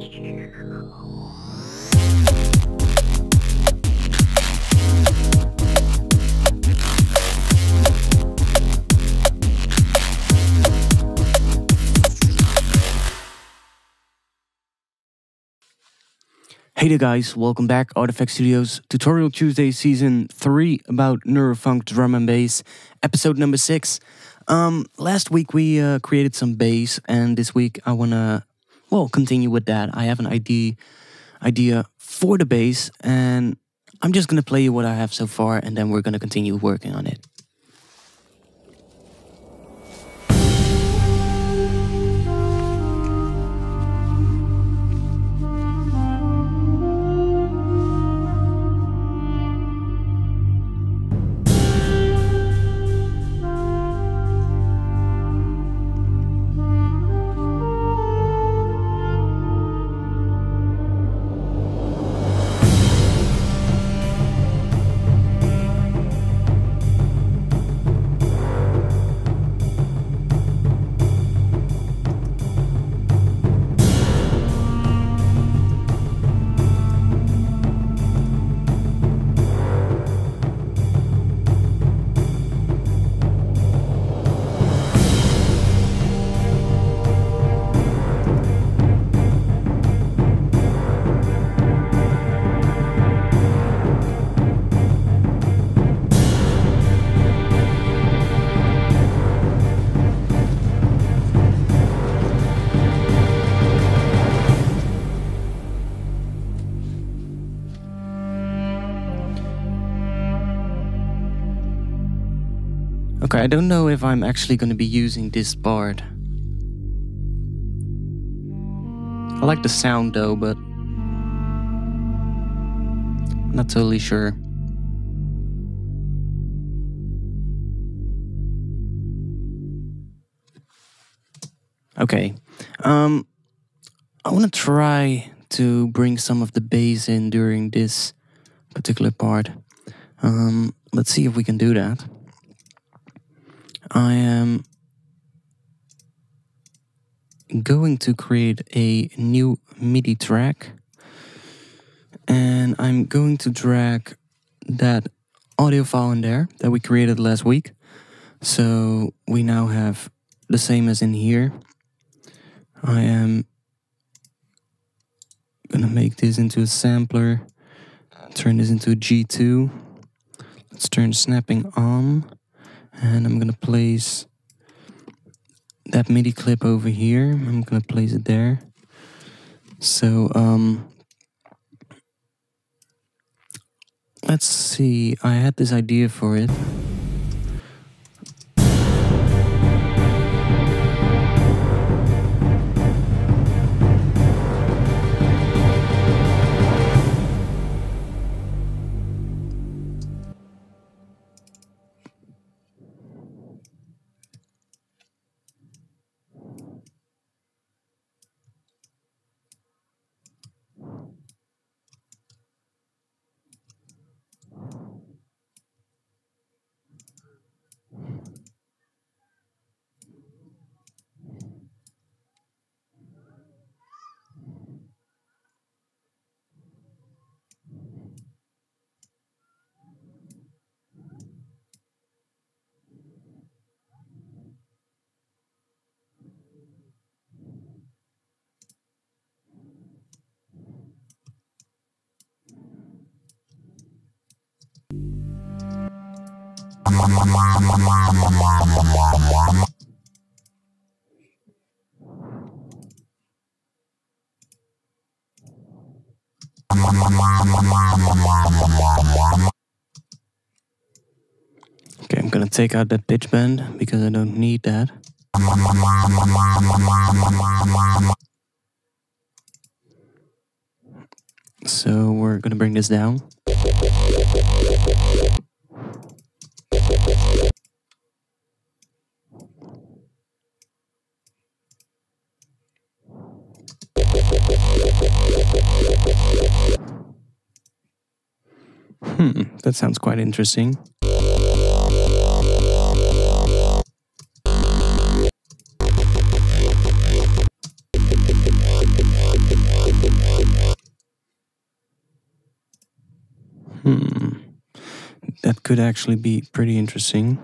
Hey there guys, welcome back, ARTFX Studios, Tutorial Tuesday Season 3 about Neurofunk Drum and Bass, episode number 6. Last week we created some bass, and this week I wanna, continue with that. I have an idea for the bass, and I'm just gonna play you what I have so far, and then we're gonna continue working on it. Okay, I don't know if I'm actually going to be using this part. I like the sound though, but not totally sure. Okay, I want to try to bring some of the bass in during this particular part. Let's see if we can do that. I am going to create a new MIDI track, and I'm going to drag that audio file in there that we created last week. So we now have the same as in here. I am gonna make this into a sampler, turn this into a G2. Let's turn snapping on. And I'm gonna place that MIDI clip over here. I'm gonna place it there. So let's see. I had this idea for it. Okay, I'm gonna take out that pitch bend because I don't need that. So we're gonna bring this down. That sounds quite interesting. That could actually be pretty interesting.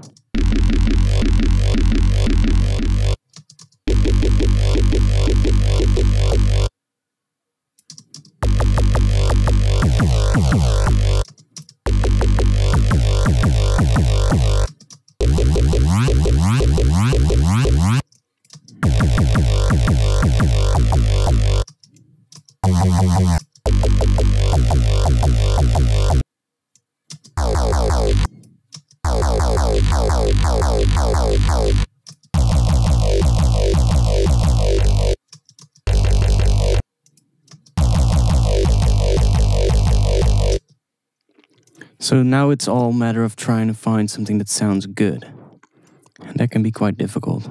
So now it's all a matter of trying to find something that sounds good. And that can be quite difficult.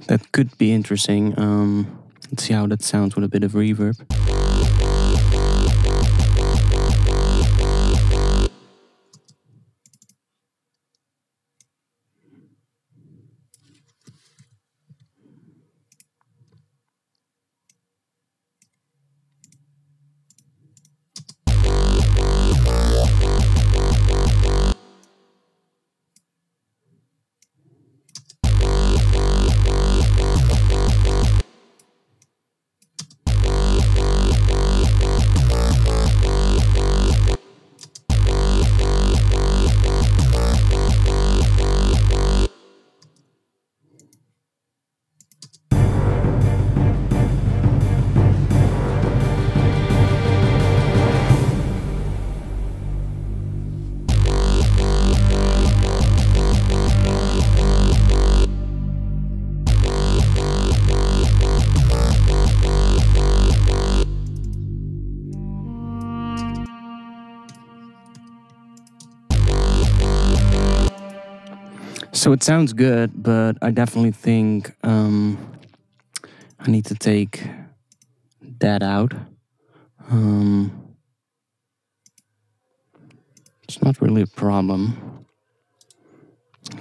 That could be interesting. Let's see how that sounds with a bit of reverb. So it sounds good, but I definitely think I need to take that out. It's not really a problem.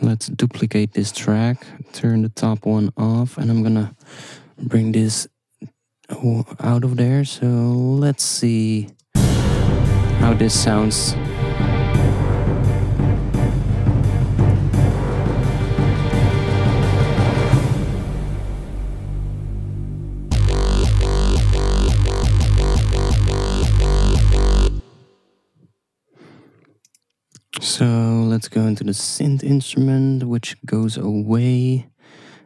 Let's duplicate this track, turn the top one off, and I'm gonna bring this out of there. So let's see how this sounds. So let's go into the synth instrument, which goes away.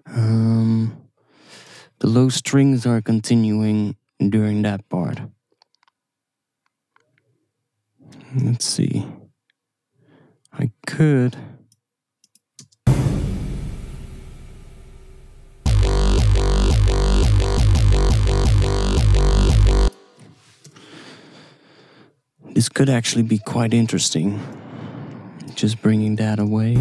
The low strings are continuing during that part. Let's see. I could. This could actually be quite interesting. Just bringing that away.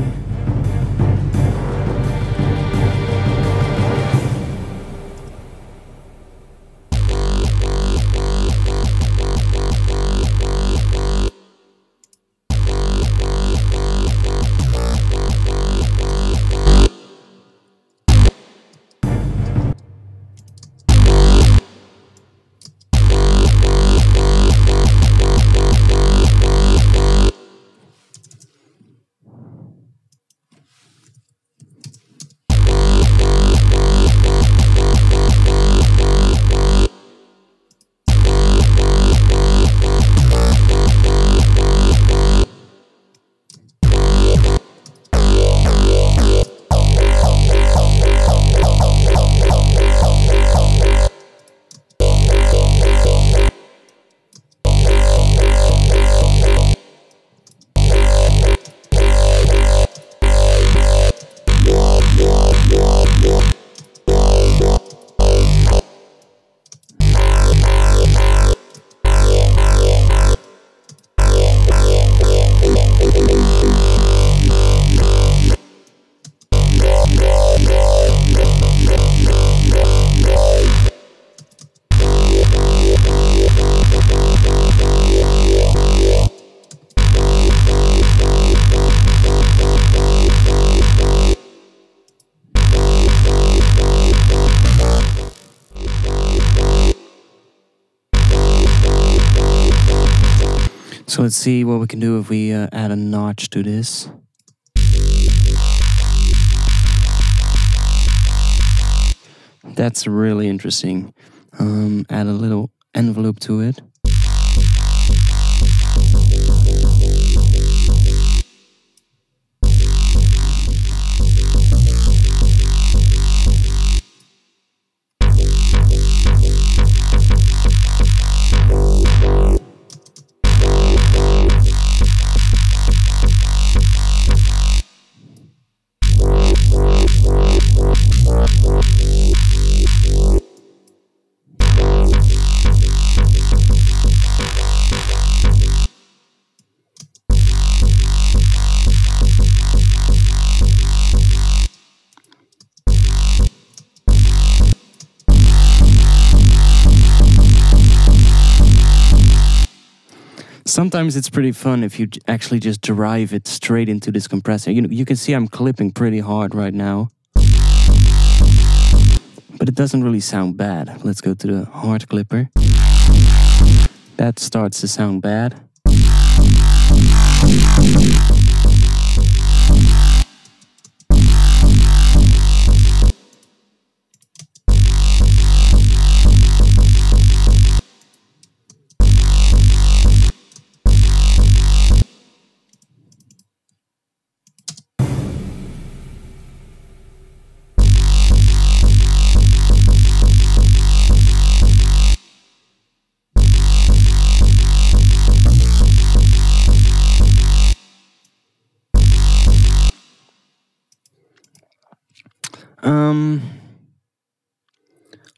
So let's see what we can do if we add a notch to this. That's really interesting. Add a little envelope to it. Sometimes it's pretty fun if you actually just drive it straight into this compressor. You can see I'm clipping pretty hard right now. But it doesn't really sound bad. Let's go to the hard clipper. That starts to sound bad.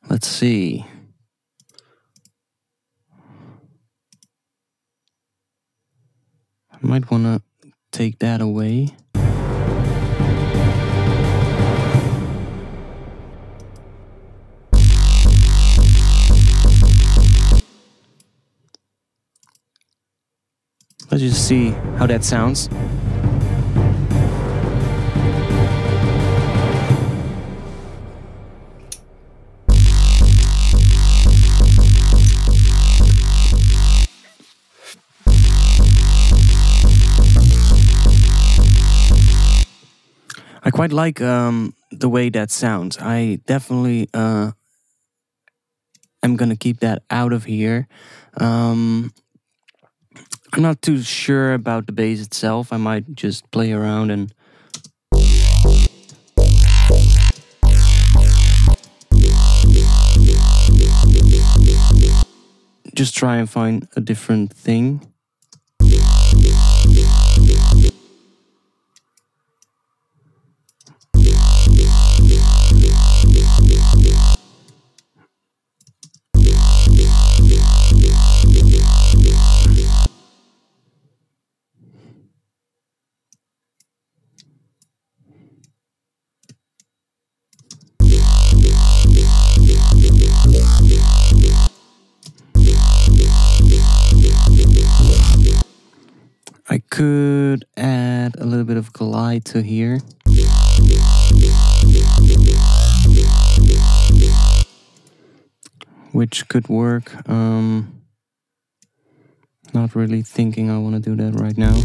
Let's see. I might want to take that away. Let's just see how that sounds. I quite like the way that sounds. I definitely am gonna keep that out of here. I'm not too sure about the bass itself. I might just play around and just try and find a different thing. I could add a little bit of glide to here. Which could work. Not really thinking I want to do that right now.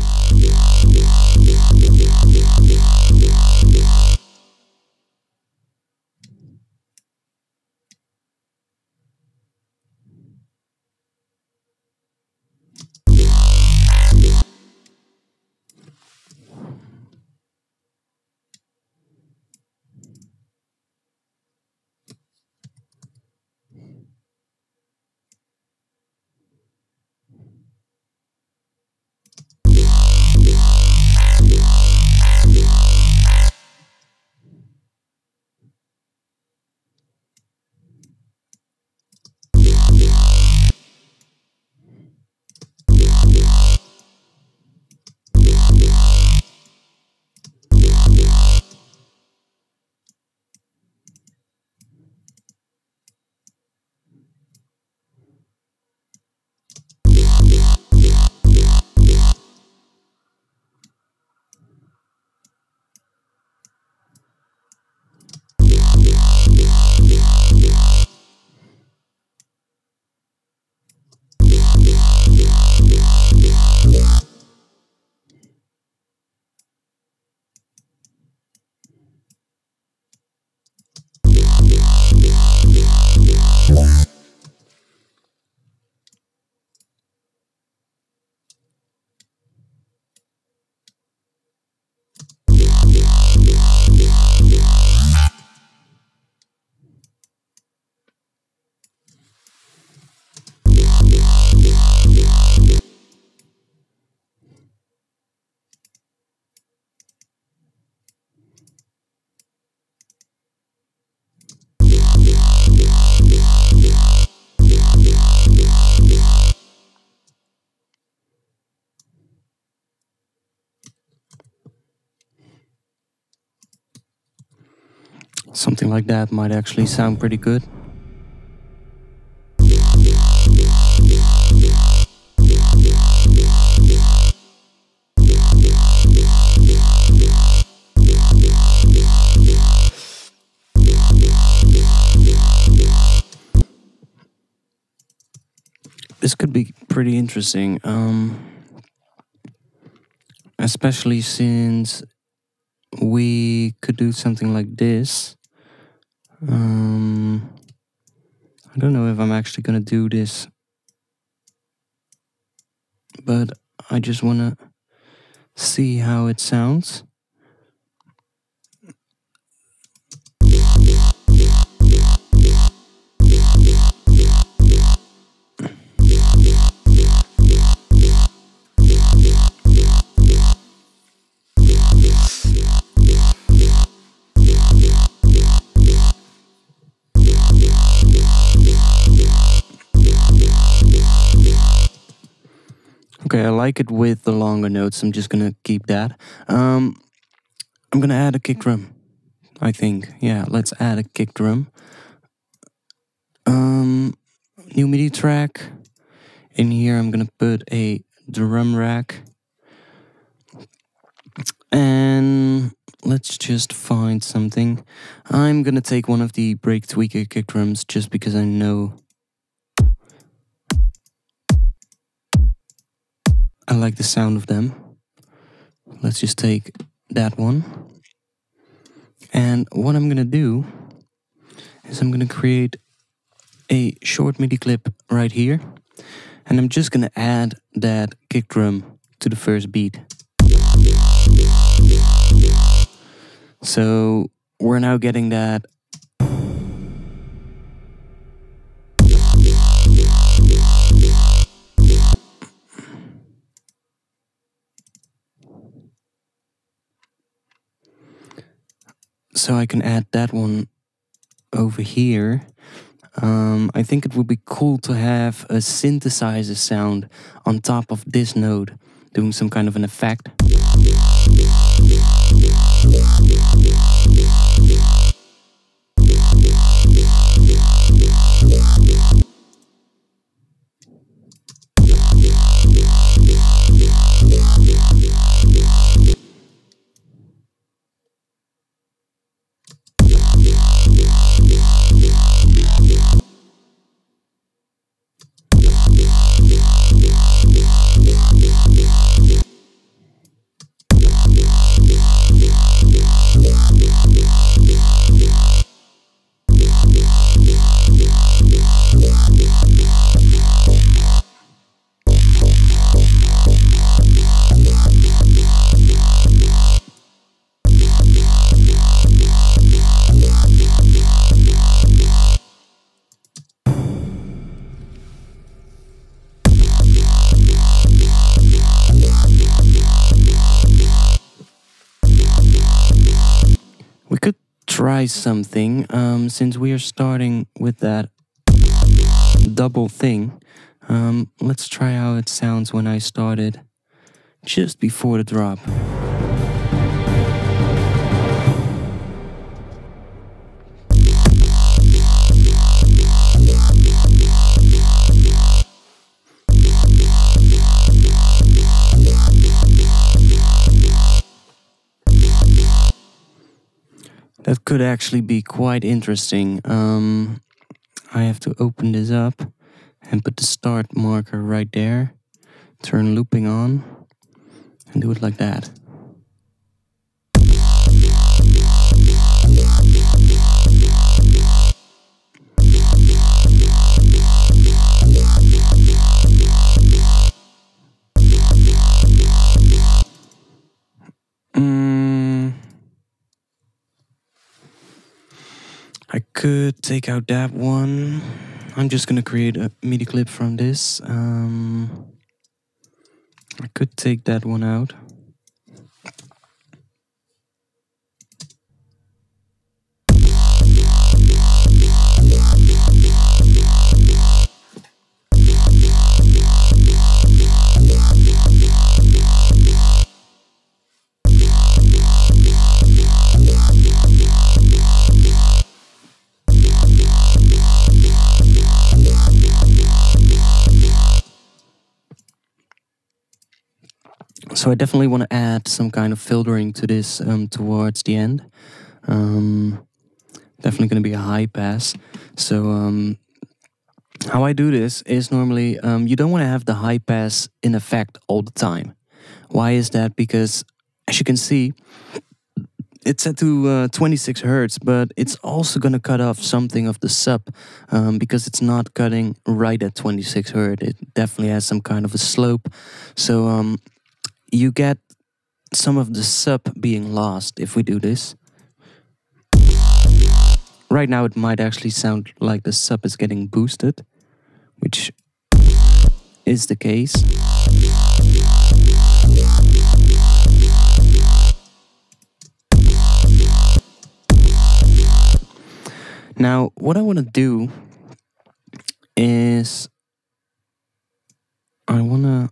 Something like that might actually sound pretty good. This could be pretty interesting, especially since we could do something like this. I don't know if I'm actually gonna do this, but I just wanna see how it sounds. Okay, I like it with the longer notes. I'm just gonna keep that. I'm gonna add a kick drum, I think. Yeah, let's add a kick drum. New MIDI track. In here I'm gonna put a drum rack. And let's just find something. I'm gonna take one of the break tweaker kick drums just because I know I like the sound of them. Let's just take that one. And what I'm gonna do is I'm gonna create a short MIDI clip right here. And I'm just gonna add that kick drum to the first beat. So we're now getting that. So I can add that one over here. I think it would be cool to have a synthesizer sound on top of this node, doing some kind of an effect. We could try something, since we are starting with that double thing. Let's try how it sounds when I started just before the drop. That could actually be quite interesting. I have to open this up and put the start marker right there. Turn looping on and do it like that. I could take out that one. I'm just gonna create a MIDI clip from this. I could take that one out. So I definitely want to add some kind of filtering to this towards the end. Definitely going to be a high pass. So how I do this is normally you don't want to have the high pass in effect all the time. Why is that? Because as you can see, it's set to 26 hertz, but it's also going to cut off something of the sub because it's not cutting right at 26 hertz. It definitely has some kind of a slope. So you get some of the sub being lost if we do this. Right now it might actually sound like the sub is getting boosted, which is the case. Now, what I want to do is I want to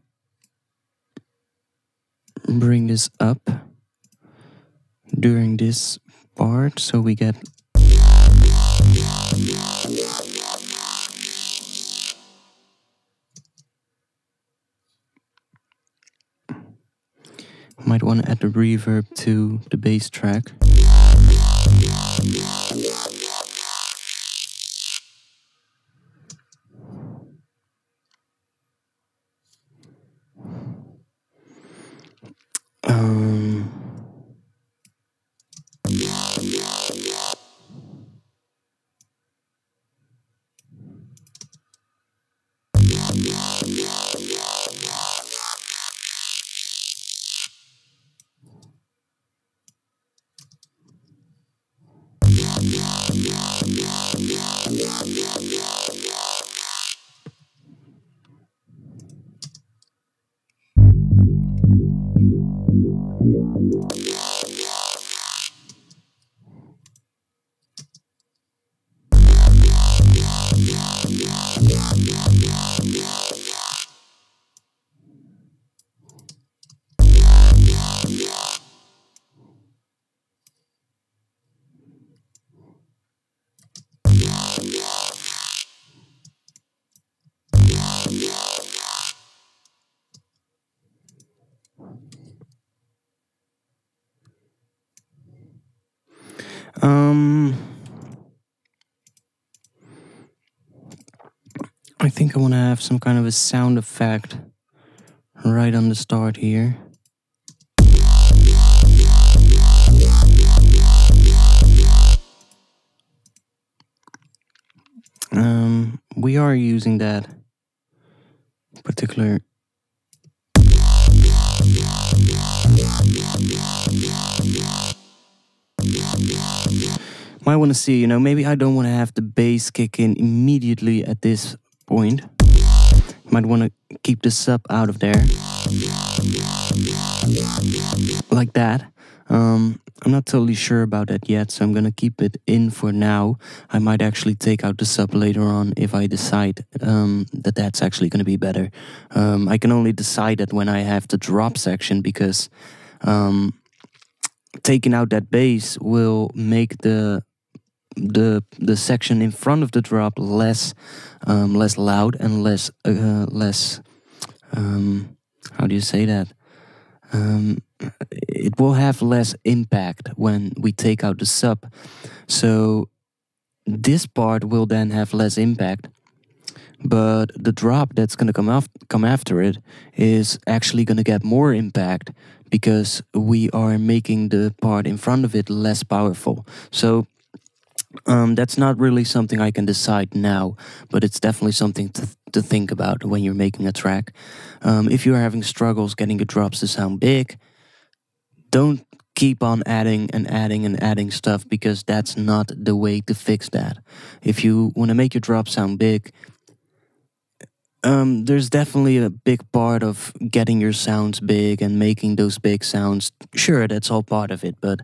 bring this up during this part so we get might want to add the reverb to the bass track. I think I want to have some kind of a sound effect right on the start here. We are using that particular might want to see, maybe I don't want to have the bass kick in immediately at this point. Might want to keep the sub out of there. Like that. I'm not totally sure about that yet, so I'm gonna keep it in for now. I might actually take out the sub later on if I decide that that's actually gonna be better. I can only decide that when I have the drop section, because taking out that bass will make the section in front of the drop less loud and less how do you say that? It will have less impact when we take out the sub. So this part will then have less impact, but the drop that's going to come after it is actually going to get more impact because we are making the part in front of it less powerful. So that's not really something I can decide now, but it's definitely something to think about when you're making a track. If you're having struggles getting your drops to sound big, don't keep on adding and adding and adding stuff, because that's not the way to fix that. If you want to make your drop sound big, there's definitely a big part of getting your sounds big and making those big sounds. Sure, that's all part of it, but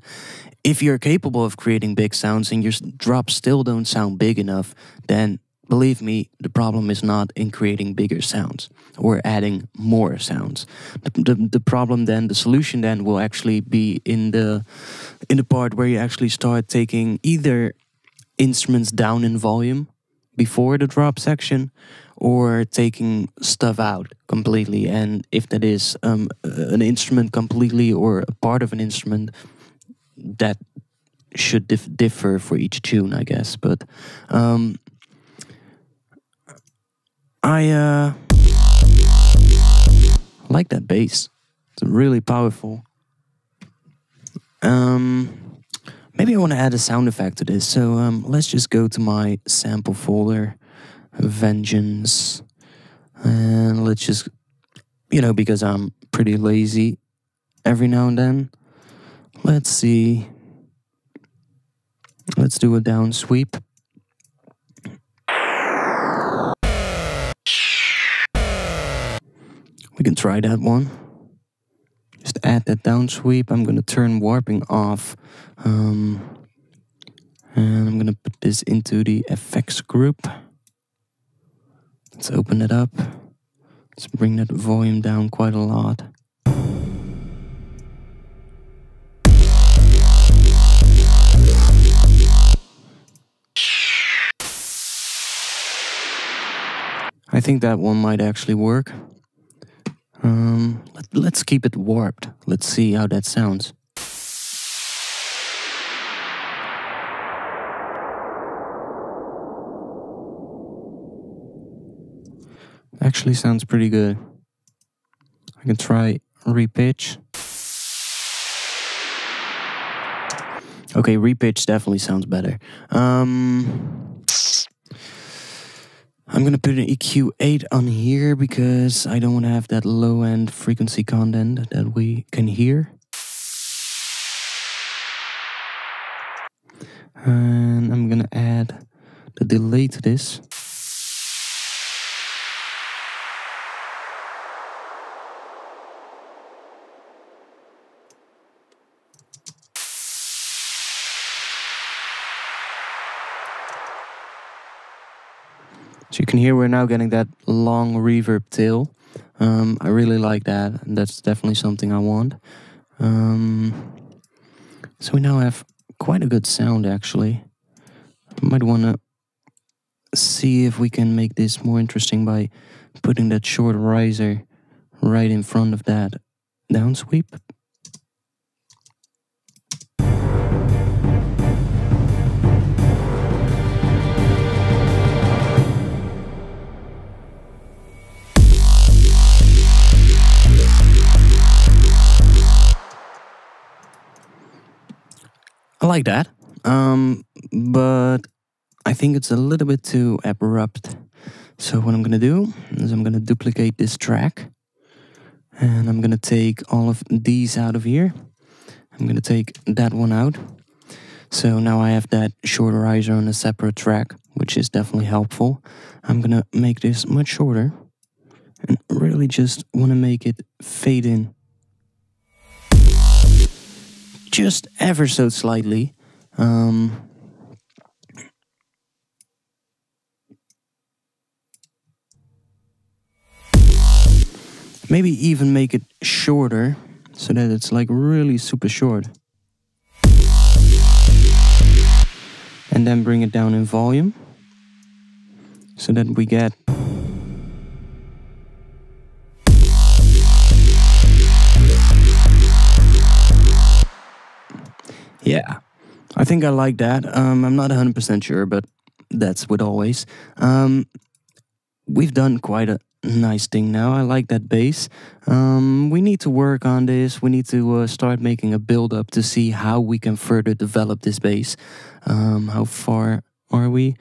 if you're capable of creating big sounds and your drops still don't sound big enough, then believe me, the problem is not in creating bigger sounds or adding more sounds. The problem then, the solution then, will actually be in the part where you actually start taking either instruments down in volume, before the drop section, or taking stuff out completely. And if that is an instrument completely or a part of an instrument, that should differ for each tune, I guess. But I like that bass. It's really powerful. Maybe I want to add a sound effect to this. So let's just go to my sample folder, Vengeance, and let's just, because I'm pretty lazy every now and then, let's see. Let's do a down sweep. We can try that one. Just add that down sweep. I'm going to turn warping off. And I'm going to put this into the effects group. Let's open it up. Let's bring that volume down quite a lot. I think that one might actually work. Let's keep it warped. Let's see how that sounds. Actually sounds pretty good. I can try repitch. Okay, repitch definitely sounds better. I'm gonna put an EQ8 on here because I don't want to have that low-end frequency content that we can hear. And I'm gonna add the delay to this. So you can hear we're now getting that long reverb tail. I really like that, and that's definitely something I want. So we now have quite a good sound, actually. I might want to see if we can make this more interesting by putting that short riser right in front of that down sweep. I like that, but I think it's a little bit too abrupt. So what I'm gonna do is I'm gonna duplicate this track, and I'm gonna take all of these out of here. I'm gonna take that one out. So now I have that short riser on a separate track, which is definitely helpful. I'm gonna make this much shorter and really just wanna make it fade in. Just ever so slightly. Maybe even make it shorter so that it's like really super short. And then bring it down in volume so that we get yeah, I think I like that. I'm not 100% sure, but that's with always. We've done quite a nice thing now. I like that bass. We need to work on this. We need to start making a build-up to see how we can further develop this bass. How far are we?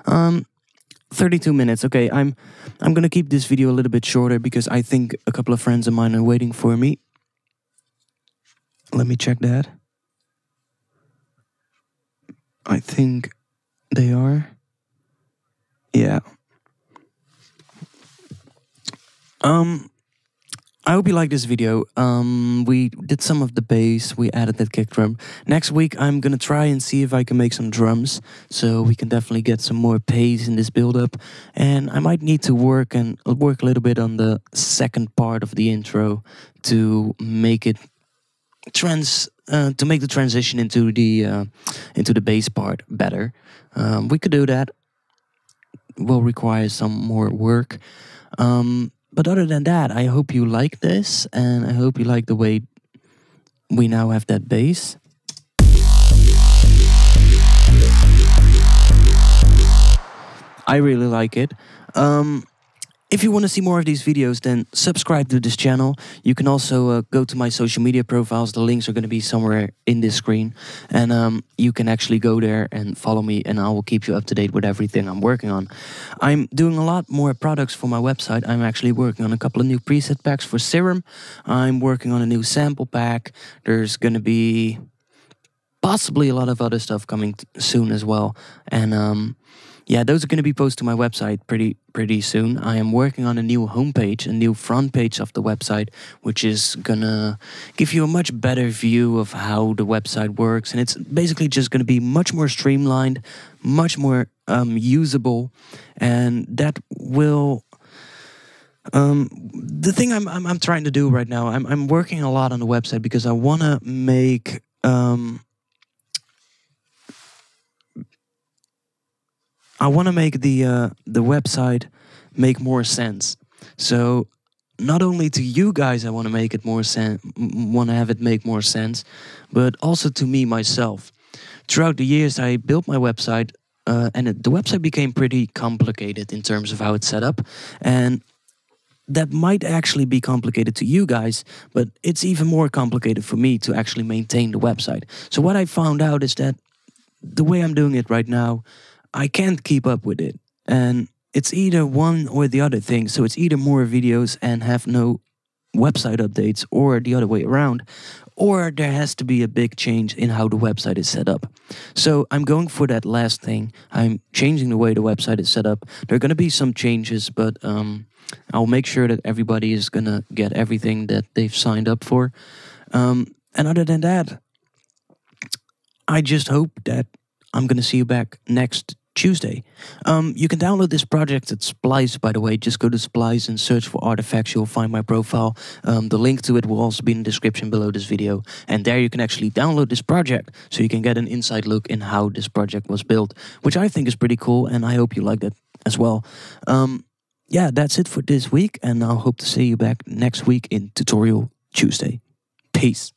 32 minutes. Okay, I'm gonna keep this video a little bit shorter because I think a couple of friends of mine are waiting for me. Let me check that. I think they are. Yeah. I hope you like this video. We did some of the bass, we added that kick drum. Next week I'm gonna try and see if I can make some drums, so we can definitely get some more pace in this build-up. And I might need to work a little bit on the second part of the intro to make it to make the transition into the bass part better. We could do that. will require some more work. But other than that, I hope you like this, and I hope you like the way we now have that bass. I really like it. If you want to see more of these videos, then subscribe to this channel. You can also go to my social media profiles. The links are going to be somewhere in this screen. And you can actually go there and follow me, and I will keep you up to date with everything I'm working on. I'm doing a lot more products for my website. I'm actually working on a couple of new preset packs for Serum. I'm working on a new sample pack. There's going to be possibly a lot of other stuff coming soon as well. And yeah, those are going to be posted to my website pretty soon. I am working on a new homepage, a new front page of the website, which is going to give you a much better view of how the website works. And it's basically just going to be much more streamlined, much more usable. And that will... the thing I'm trying to do right now, I'm working a lot on the website because I want to make... I want to make the website make more sense. So not only to you guys, I want to make it more want to have it make more sense, but also to me myself. Throughout the years, I built my website, and the website became pretty complicated in terms of how it's set up, and that might actually be complicated to you guys, but it's even more complicated for me to actually maintain the website. So what I found out is that the way I'm doing it right now, I can't keep up with it. And it's either one or the other thing. So it's either more videos and have no website updates, or the other way around, or there has to be a big change in how the website is set up. So I'm going for that last thing. I'm changing the way the website is set up. There are going to be some changes, but I'll make sure that everybody is going to get everything that they've signed up for. And other than that, I just hope that I'm going to see you back next Tuesday. You can download this project at Splice, by the way. Just go to Splice and search for ARTFX. You'll find my profile. The link to it will also be in the description below this video. And there you can actually download this project, so you can get an inside look in how this project was built, which I think is pretty cool, and I hope you like that as well. Yeah, that's it for this week, and I'll hope to see you back next week in Tutorial Tuesday. Peace.